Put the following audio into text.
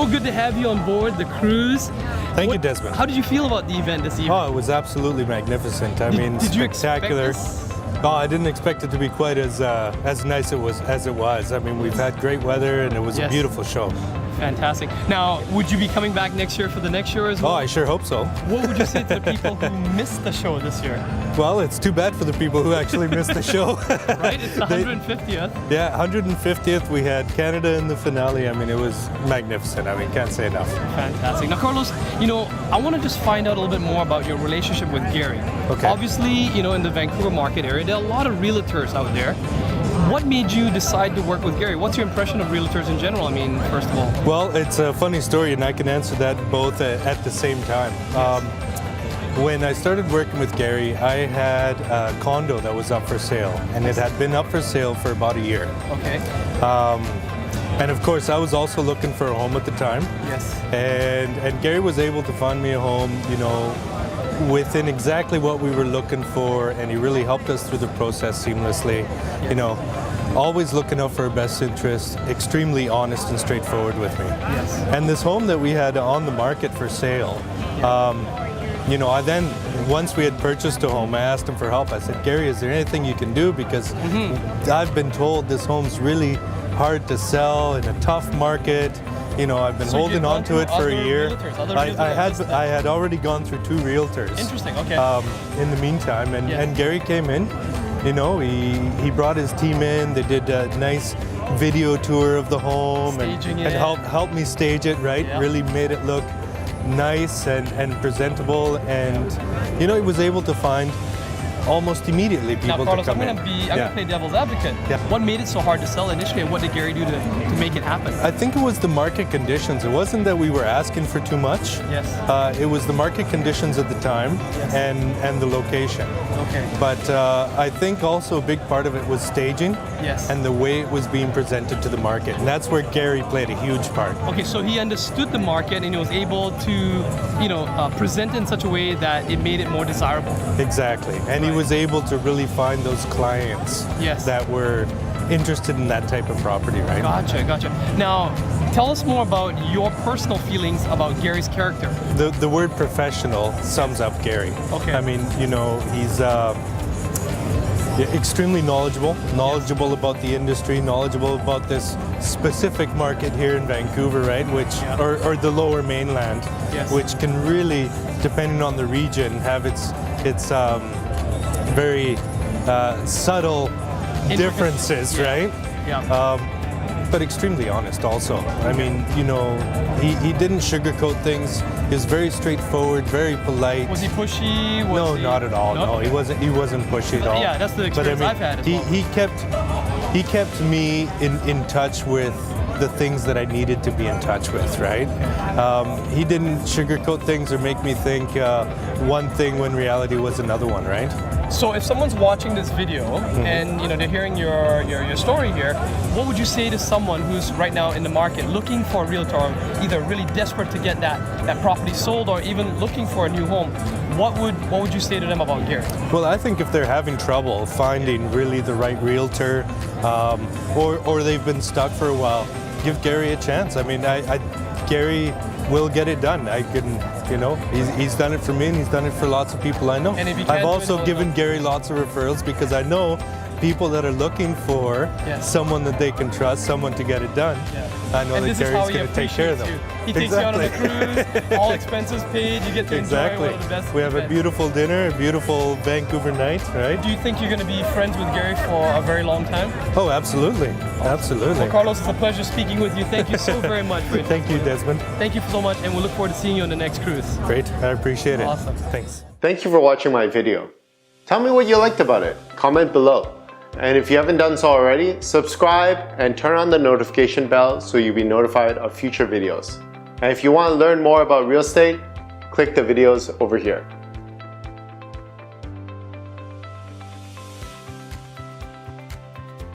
good to have you on board the cruise. Thank you, Desmond. How did you feel about the event this evening? Oh, it was absolutely magnificent. I mean, did you spectacular. expect this? Oh, I didn't expect it to be quite as nice as it was. I mean, we've had great weather and it was a beautiful show. Fantastic. Now, would you be coming back next year for the next show as well? Oh, I sure hope so. What would you say to the people who missed the show this year? Well, it's too bad for the people who actually missed the show. Right? It's the 150th. Yeah, 150th. We had Canada in the finale. I mean, it was magnificent. I mean, can't say enough. Fantastic. Now, Carlos, I want to just find out a little bit more about your relationship with Gary. Okay. Obviously, in the Vancouver market area, there are a lot of realtors out there. What made you decide to work with Gary? What's your impression of realtors in general? I mean, first of all. Well, it's a funny story, and I can answer that both at the same time. When I started working with Gary, I had a condo that was up for sale, and it had been up for sale for about a year. Okay. And of course, I was also looking for a home at the time. Yes. And Gary was able to find me a home, within exactly what we were looking for, and he really helped us through the process seamlessly. Always looking out for our best interest, extremely honest and straightforward with me. Yes. And this home that we had on the market for sale, I then, once we had purchased a home, I asked him for help. I said, Gary, is there anything you can do? Because I've been told this home's really hard to sell in a tough market. I've been holding on to it for a year. I had already gone through 2 realtors. Interesting, okay. In the meantime, and Gary came in. He brought his team in. They did a nice video tour of the home and helped me stage it, right? Yeah. Really made it look nice and presentable, and he was able to find almost immediately people Carlos, to come in. I'm going to play devil's advocate. Yeah. What made it so hard to sell initially, and what did Gary do to make it happen? I think it was the market conditions. It wasn't that we were asking for too much. Yes. It was the market conditions at the time and the location. Okay. But I think also a big part of it was staging. Yes. And the way it was being presented to the market. And that's where Gary played a huge part. Okay, so he understood the market and he was able to, present in such a way that it made it more desirable. Exactly. And he was able to really find those clients that were interested in that type of property, right? Gotcha. Now, tell us more about your personal feelings about Gary's character. The word professional sums up Gary. Okay. I mean, he's extremely knowledgeable about the industry, knowledgeable about this specific market here in Vancouver, right? Or the lower mainland, which can really, depending on the region, have its very subtle differences, right? Yeah. But extremely honest also. I mean, he didn't sugarcoat things. He was very straightforward, very polite. Was he pushy? No, not at all. No, he wasn't pushy at all. Yeah, that's the experience I've had as well. He kept me in touch with the things that I needed to be in touch with, right? He didn't sugarcoat things or make me think one thing when reality was another one, right? So if someone's watching this video and they're hearing your story here, what would you say to someone who's right now in the market looking for a realtor, either really desperate to get that property sold or even looking for a new home? What would you say to them about Gary? Well, I think if they're having trouble finding really the right realtor, or they've been stuck for a while, give Gary a chance. I mean, Gary will get it done. He's done it for me, and he's done it for lots of people I know. And if you I've also given Gary lots of referrals because I know people that are looking for someone that they can trust, someone to get it done. I know that Gary's going to take care of them. He takes you out on a cruise, all expenses paid, you get to enjoy one of the best We have a beautiful dinner, a beautiful Vancouver night, right? Do you think you're going to be friends with Gary for a very long time? Oh, absolutely. Absolutely. Well, Carlos, it's a pleasure speaking with you. Thank you so very much. Thank you, Desmond. Thank you so much, and we'll look forward to seeing you on the next cruise. Great. I appreciate it. Awesome. Thanks. Thank you for watching my video. Tell me what you liked about it. Comment below. And if you haven't done so already, subscribe and turn on the notification bell so you'll be notified of future videos. And if you want to learn more about real estate, click the videos over here.